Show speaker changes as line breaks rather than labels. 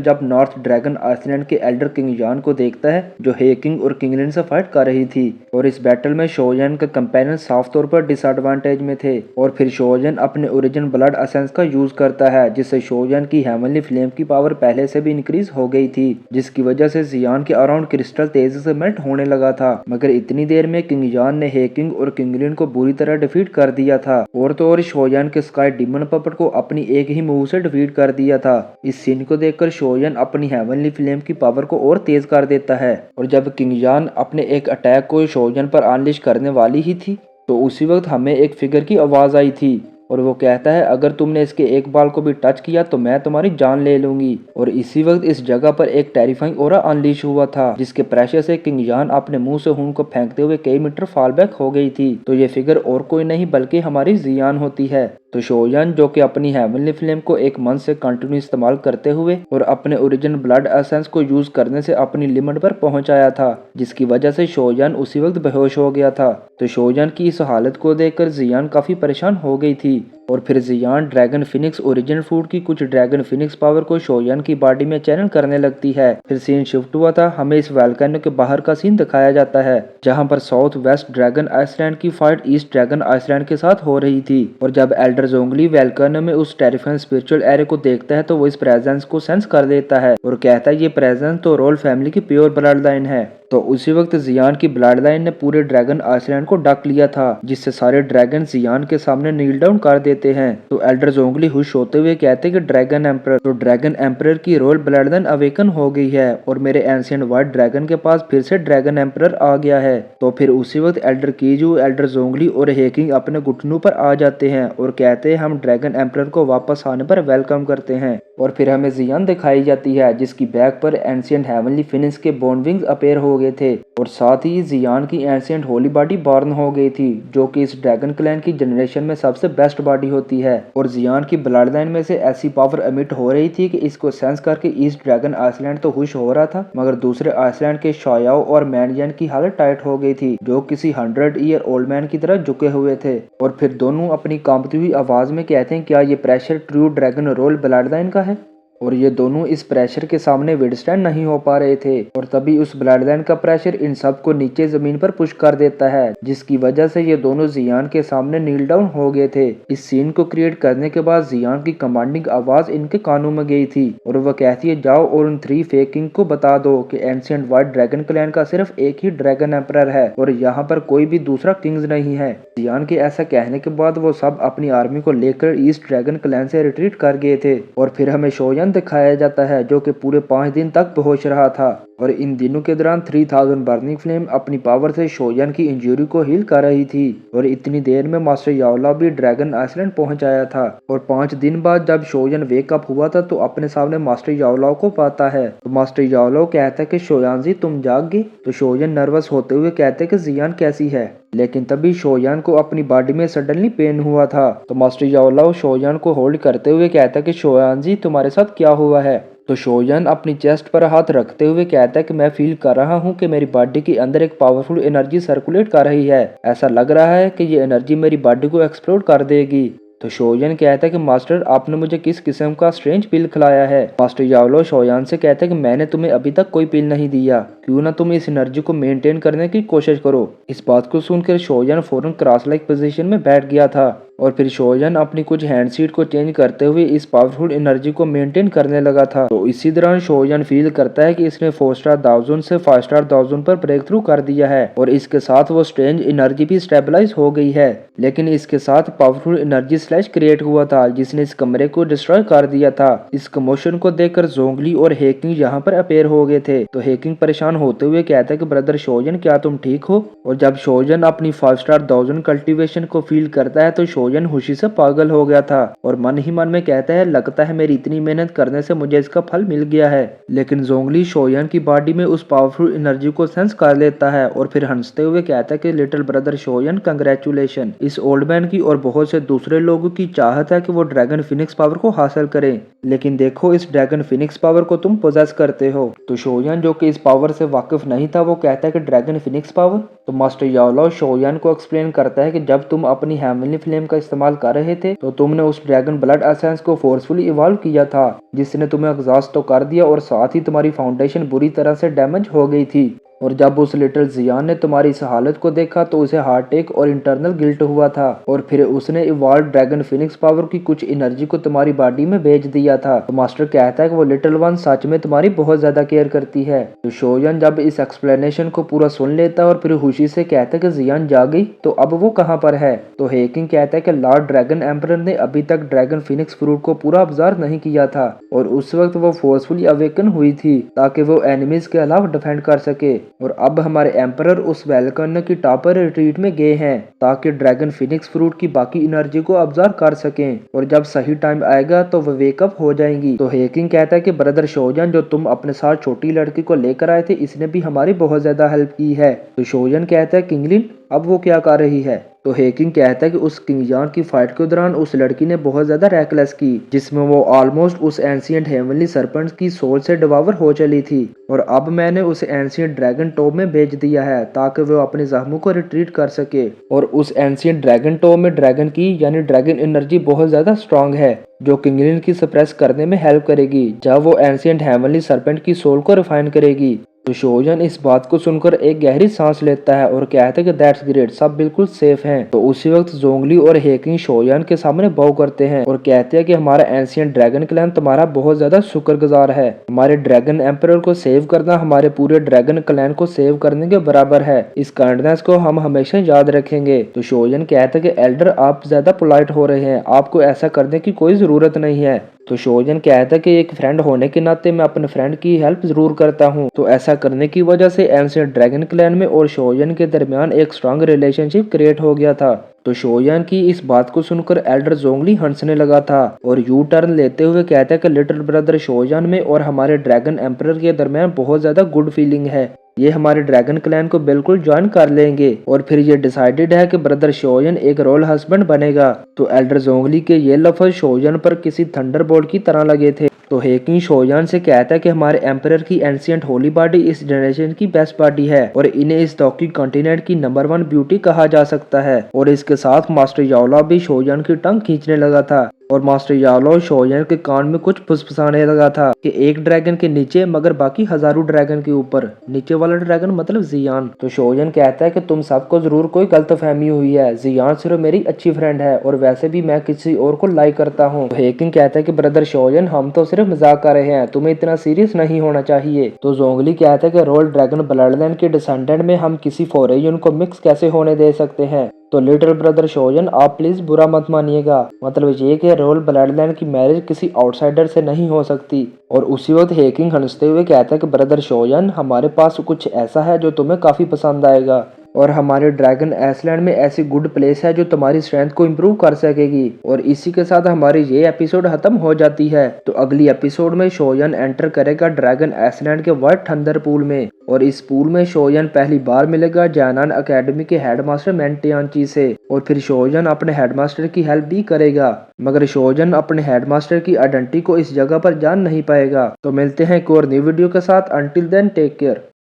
जब north dragon Iceland के Elder king यान को देखता है जो हे किंग और किंगलिन से फाइट कर रही थी, और इस बैटल में शोयान का कंपेनियन साफ तौर पर डिसएडवांटेज में थे। और फिर शोयान अपने ओरिजिन ब्लड एसेंस का यूज करता है, जिससे शोयान की हेवनली फ्लेम की पावर पहले से भी इंक्रीज हो गई थी, जिसकी वजह से जियान के अराउंड क्रिस्टल तेजी से मेल्ट होने लगा था। मगर इतनी देर में किंग यान ने हे किंग और किंगलिन को बुरी तरह डिफीट कर दिया था, और तो और शोयान के स्काई डिमन पपेट को अपनी एक ही मूव से डिफीट कर दिया था। इस सीन को देखकर शोयान अपनी हेवनली फ्लेम की पावर को और तेज कर देता है, और जब किंग यान अपने एक अटैक को शोयान पर अनलिश करने वाली ही थी, तो उसी वक्त हमें एक फिगर की आवाज आई थी, और वो कहता है अगर तुमने इसके एक बाल को भी टच किया तो मैं तुम्हारी जान ले लूंगी। और इसी वक्त इस जगह पर एक टेरिफाइंग ऑरा अनलीश हुआ था, जिसके प्रेशर से किंग यान अपने मुंह से खून को फेंकते हुए कई मीटर फॉल बैक हो गई थी। तो ये फिगर और कोई नहीं बल्कि हमारी जियान होती है। तो शोयान जो कि अपनी हेवनली फ्लेम को एक मंथ से कंटिन्यू इस्तेमाल करते हुए और अपने ओरिजिन ब्लड एसेंस को यूज करने से अपनी लिमिट पर पहुंचाया था, जिसकी वजह से शोयान उसी वक्त बेहोश हो गया था। तो शोयान की इस हालत को देखकर जियान काफी परेशान हो गई थी, और फिर जियान ड्रैगन फिनिक्स ओरिजिन फूड की कुछ ड्रैगन फिनिक्स पावर को शोयान की बॉडी में चैनल करने लगती है। फिर सीन शिफ्ट हुआ था, हमें इस वोल्केनो के बाहर का सीन दिखाया जाता है, जहां पर साउथ वेस्ट ड्रैगन आइसलैंड की फाइट ईस्ट ड्रैगन आइसलैंड के साथ हो रही थी। और जब एल्डर जोंगली वोल्केनो में उस टेरिफाइंग स्पिरिचुअल एरे को देखता है तो वो इस प्रेजेंस को सेंस कर देता है और कहता है ये प्रेजेंस तो रोल फैमिली की प्योर ब्लड लाइन है। तो उसी वक्त जियान की ब्लड लाइन ने पूरे ड्रैगन आइसलैंड को ढक लिया था, जिससे सारे ड्रैगन जियान के सामने नील डाउन कर देते हैं। तो एल्डर जोंगली खुश होते हुए कहते हैं कि ड्रैगन एम्परर, तो ड्रैगन एम्परर की रोयल ब्लड लाइन अवेकन हो गई है और मेरे एंशिएंट व्हाइट ड्रैगन के पास फिर से ड्रैगन एम्परर आ गया है। तो फिर उसी वक्त एल्डर कीजू, एल्डर जोंगली और हे किंग अपने घुटनों पर आ जाते हैं और कहते हैं हम ड्रैगन एम्परर को वापस आने पर वेलकम करते हैं। और फिर हमें जियान दिखाई जाती है, जिसकी बैक पर एंशिएंट हेवनली फिनिक्स के बोन विंग्स अपेयर हो गए थे, और साथ ही जियान की एंशिएंट होली बॉडी बॉर्न हो गई थी, जो कि इस ड्रैगन क्लैन की जनरेशन में सबसे बेस्ट बॉडी होती है। और जियान की ब्लड लाइन में से ऐसी पावर एमिट हो रही थी कि इसको सेंस करके ईस्ट ड्रैगन आइसलैंड तो खुश हो रहा था, मगर दूसरे आइसलैंड के शायाओ और मैनजैन की हालत टाइट हो गई थी, जो किसी 100 ईयर ओल्ड मैन की तरह झुके हुए थे। और फिर दोनों अपनी कांपती हुई आवाज में कहते हैं क्या ये pressure true dragon roll blood line का है। और ये दोनों इस प्रेशर के सामने विदस्टैंड नहीं हो पा रहे थे, और तभी उस ब्लड लाइन का प्रेशर इन सब को नीचे जमीन पर पुश कर देता है, जिसकी वजह से ये दोनों जियान के सामने नील डाउन हो गए थे। इस सीन को क्रिएट करने के बाद जियान की कमांडिंग आवाज इनके कानों में गई थी, और वह कहती है जाओ और उन 3 फेक किंग को बता दो कि एंशिएंट व्हाइट ड्रैगन क्लैन का सिर्फ एक ही ड्रैगन एम्परर है और यहाँ पर कोई भी दूसरा किंग्स नहीं है। जियान के ऐसा कहने के बाद वो सब अपनी आर्मी को लेकर ईस्ट ड्रैगन क्लैन से रिट्रीट कर गए थे। और फिर हमें शोयान दिखाया जाता है जो कि पूरे 5 दिन तक बेहोश रहा था, और इन दिनों के दौरान 3000 बर्निंग फ्लेम अपनी पावर से शोयान की इंजरी को हील कर रही थी। और इतनी देर में मास्टर याओला भी ड्रैगन आइसलैंड पहुंच आया था, और 5 दिन बाद जब शोयान वेक अप हुआ था तो अपने सामने मास्टर याओला को पाता है। तो मास्टर याओला कहता है कि शोयान जी तुम जाग गए। तो शोयान नर्वस होते हुए कहते हैं कि जियान कैसी है, लेकिन तभी शोयान को अपनी बॉडी में सडनली पेन हुआ था। तो मास्टर याओला शोयान को होल्ड करते हुए कहता है कि शोयान जी तुम्हारे साथ क्या हुआ है। तो शोयान अपनी चेस्ट पर हाथ रखते हुए कहता है कि मैं फील कर रहा हूँ कि मेरी बॉडी के अंदर एक पावरफुल एनर्जी सर्कुलेट कर रही है, ऐसा लग रहा है कि ये एनर्जी मेरी बॉडी को एक्सप्लोड कर देगी। तो शोयान कहता है कि मास्टर आपने मुझे किस किस्म का स्ट्रेंज पिल खिलाया है। मास्टर याओलो शोयान से कहता है कि मैंने तुम्हें अभी तक कोई पिल नहीं दिया, क्यों ना तुम इस एनर्जी को मेंटेन करने की कोशिश करो। इस बात को सुनकर शोयान फौरन क्रॉस लाइक पोजीशन में बैठ गया था, और फिर शोयान अपनी कुछ हैंड सीट को चेंज करते हुए इस पावरफुल एनर्जी को मेंटेन करने लगा था। तो इसी दौरान शोयान फील करता है कि इसने 4 स्टार दाउजन से 5 स्टार दाउजन पर ब्रेक थ्रू कर दिया है, और इसके साथ वो स्ट्रेंज एनर्जी भी स्टेबलाइज हो गई है। लेकिन इसके साथ पावरफुल एनर्जी स्लैश क्रिएट हुआ था जिसने इस कमरे को डिस्ट्रॉय कर दिया था। इस कमोशन को देखकर जोंगली और हेकिंग यहाँ पर अपेयर हो गए थे। तो हेकिंग परेशान होते हुए कहता है कि ब्रदर शोयान क्या तुम ठीक हो। और जब शोयान अपनी 5 स्टार दाउजन कल्टीवेशन को फील करता है तो शोयान खुशी से पागल हो गया था, और मन ही मन में कहता है लगता है मेरी इतनी मेहनत करने से मुझे इसका फल मिल गया है। लेकिन जोंगली शोयान की बॉडी में उस पावरफुल एनर्जी को सेंस कर लेता है, और फिर हंसते हुए कहता है कि लिटिल ब्रदर शोयान कंग्रेचुलेशन। इस ओल्ड मैन की और बहुत से दूसरे लोगों की चाहत है कि वो ड्रैगन फिनिक्स पावर को हासिल करें, लेकिन देखो इस ड्रैगन फिनिक्स पावर को तुम पोजेस करते हो। तो शोयान जो कि इस पावर से वाकिफ नहीं था वो कहता है कि ड्रैगन फिनिक्स पावर। तो मास्टर याओलो शोयान को एक्सप्लेन करता है कि जब तुम अपनी हेवनली फ्लेम का इस्तेमाल कर रहे थे तो तुमने उस ड्रैगन ब्लड एसेंस को फोर्सफुली इवॉल्व किया था, जिसने तुम्हें एग्जॉस्ट तो कर दिया और साथ ही तुम्हारी फाउंडेशन बुरी तरह से डैमेज हो गई थी। और जब उस लिटिल जियान ने तुम्हारी इस हालत को देखा तो उसे हार्ट अटैक और इंटरनल गिल्ट हुआ था और फिर उसने इवॉल्व ड्रैगन फिनिक्स पावर की कुछ एनर्जी को तुम्हारी बॉडी में भेज दिया था। तो मास्टर कहता है कि वो लिटिल वन सच में तुम्हारी बहुत ज्यादा केयर करती है। तो शोयन जब इस एक्सप्लेनेशन को पूरा सुन लेता है और फिर खुशी से कहता है कि जियान जा गई तो अब वो कहाँ पर है। तो हेकिंग कहता है कि लॉर्ड ड्रैगन एम्परर ने अभी तक ड्रैगन फिनिक्स फ्रूट को पूरा ऑब्जर्व नहीं किया था और उस वक्त वो फोर्सफुली अवेकन हुई थी ताकि वो एनिमीज के अलावा डिफेंड कर सके। और अब हमारे एम्परर उस वैल्कन की टॉपर रिट्रीट में गए हैं ताकि ड्रैगन फिनिक्स फ्रूट की बाकी एनर्जी को ऑब्जर्व कर सकें और जब सही टाइम आएगा तो वो वेकअप हो जाएंगी। तो हेकिंग कहता है कि ब्रदर शोजन जो तुम अपने साथ छोटी लड़की को लेकर आए थे इसने भी हमारी बहुत ज्यादा हेल्प की है। तो शोजन कहता है किंगलिन अब वो क्या कर रही है। तो हेकिंग कहता है कि उस किंगजान की फाइट के दौरान उस लड़की ने बहुत ज्यादा रैकलेस की जिसमें वो ऑलमोस्ट उस एंशिएंट हेवनली सरपेंट की सोल से डिवावर हो चली थी और अब मैंने उसे एंशिएंट ड्रैगन टॉप में भेज दिया है ताकि वो अपने जख्मों को रिट्रीट कर सके। और उस एंशिएंट ड्रैगन टॉप में ड्रैगन की यानी ड्रैगन एनर्जी बहुत ज्यादा स्ट्रांग है जो किंगलिन की सप्रेस करने में हेल्प करेगी जब वो एंशिएंट हेवनली सरपेंट की सोल को रिफाइन करेगी। तो शोजन इस बात को सुनकर एक गहरी सांस लेता है और कहता है कि दैट्स ग्रेट, सब बिल्कुल सेफ हैं। तो उसी वक्त जोंगली और हेकिंग शोजन के सामने बाव करते हैं और कहते हैं कि हमारा एंशिएंट ड्रैगन क्लैन तुम्हारा बहुत ज्यादा शुक्रगुजार है। हमारे ड्रैगन एम्परर को सेव करना हमारे पूरे ड्रैगन क्लैन को सेव करने के बराबर है। इस काइंडनेस को हम हमेशा याद रखेंगे। तो शोजन कहता है कि एल्डर आप ज्यादा पोलाइट हो रहे हैं, आपको ऐसा करने की कोई जरूरत नहीं है। तो शोजन कहता है कि एक फ्रेंड होने के नाते मैं अपने फ्रेंड की हेल्प जरूर करता हूँ। तो ऐसा करने की वजह से एंशिएंट ड्रैगन क्लैन में और शोजन के दरमियान एक स्ट्रांग रिलेशनशिप क्रिएट हो गया था। तो शोजन की इस बात को सुनकर एल्डर जोंगली हंसने लगा था और यू टर्न लेते हुए कहता है कि लिटिल ब्रदर शोजन में और हमारे ड्रैगन एम्परर के दरमियान बहुत ज्यादा गुड फीलिंग है, ये हमारे ड्रैगन क्लैन को बिल्कुल ज्वाइन कर लेंगे और फिर ये डिसाइडेड है कि ब्रदर शोजन एक रोल हस्बैंड बनेगा। तो एल्डर जोंगली के ये लफ्ज शोजन पर किसी थंडरबोल्ट की तरह लगे थे। तो हेकिंग शोजन से कहता है कि हमारे एम्परर की एंशिएंट होली बॉडी इस जनरेशन की बेस्ट बॉडी है और इन्हें इस टॉकी कॉन्टिनेंट की नंबर 1 ब्यूटी कहा जा सकता है। और इसके साथ मास्टर यावला भी शोजन की टंग खींचने लगा था और मास्टर यावला शोजन के कान में कुछ फुसफुसाने लगा था कि एक ड्रैगन के नीचे मगर बाकी हजारों ड्रैगन के ऊपर, नीचे वाला ड्रैगन मतलब जियान। तो शोजन कहता है कि तुम सबको जरूर कोई गलतफहमी हुई है, जियान सिर्फ मेरी अच्छी फ्रेंड है और वैसे भी मैं किसी और को लाइक करता हूँ। तो हेकिंग कहता है कि ब्रदर शोजन हम तो सिर्फ मजाक कर रहे हैं, तुम्हें इतना सीरियस नहीं होना चाहिए। तो जोंगली कहता है कि रॉयल ड्रैगन ब्लडलाइन के डिसेंडेंट में हम किसी फॉरेन को मिक्स कैसे होने दे सकते हैं। तो लिटिल ब्रदर शोजन आप प्लीज बुरा मत मानिएगा, मतलब ये कि रॉयल ब्लडलाइन की मैरिज किसी आउटसाइडर से नहीं हो सकती। और उसी वक्त हेकिंग हंसते हुए कहता है कि ब्रदर शोजन हमारे पास कुछ ऐसा है जो तुम्हें काफी पसंद आएगा और हमारे ड्रैगन आइसलैंड में ऐसी गुड प्लेस है जो तुम्हारी स्ट्रेंथ को इम्प्रूव कर सकेगी। और इसी के साथ हमारी ये एपिसोड खत्म हो जाती है। तो अगली एपिसोड में शोजन एंटर करेगा ड्रैगन आइसलैंड के व्हाइट थंडर पूल में और इस पूल में शोजन पहली बार मिलेगा जैनान एकेडमी के हेडमास्टर मेंटियांची से और फिर शोजन अपने हेडमास्टर की हेल्प भी करेगा, मगर शोजन अपने हेडमास्टर की आइडेंटिटी को इस जगह पर जान नहीं पाएगा। तो मिलते हैं एक और नई वीडियो के साथ, अंटिल देन टेक केयर।